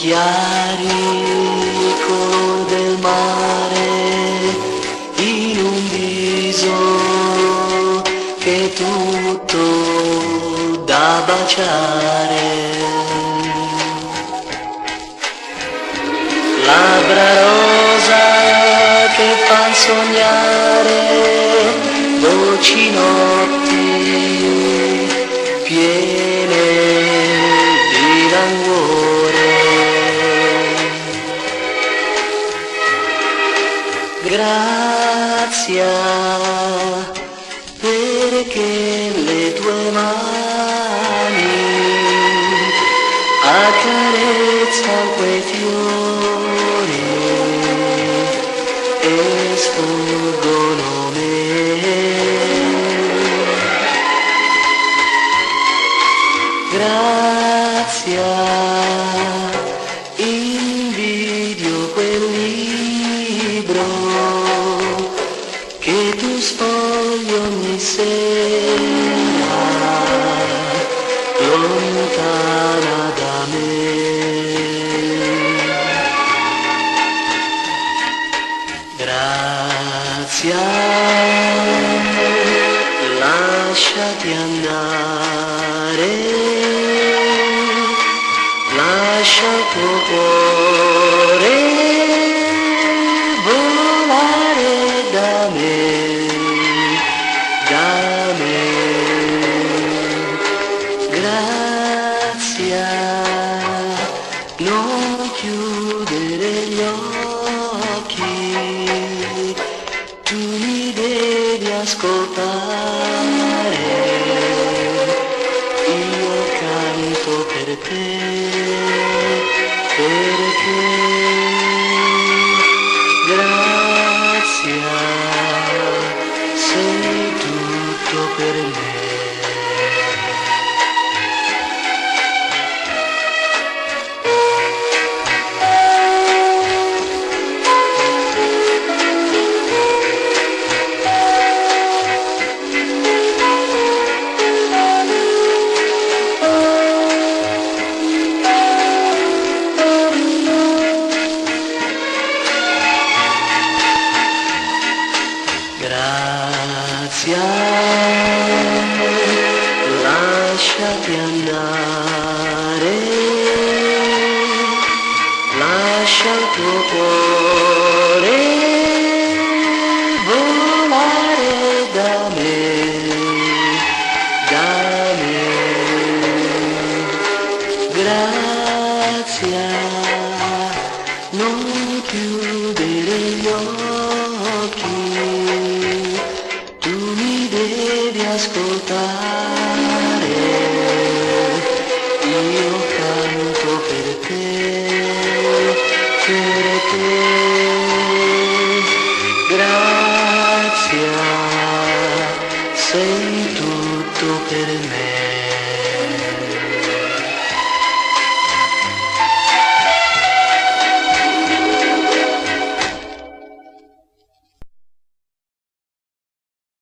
chiari, color del mare, in un viso che è tutto da baciare. Labbra rosa che fan sognare, dolci notti piene di languore. Grazia perché le tue mani accarezzano quei fiori e sfuggono me. Grazia, invidio quel libro che tu sfogli ogni sera, lontana da me. Grazia, lasciati andare, lascia il tuo cuore volare da me, da me. Grazia, non chiudere gli occhi, tu mi devi ascoltare, io canto per te, perché grazia, sei tutto per me. Grazia, lasciati andare, lascia il tuo cuore volare da me, da me. Grazia, non chiudere gli occhi, tu mi devi ascoltare, io canto per te, grazia, sei tutto per me.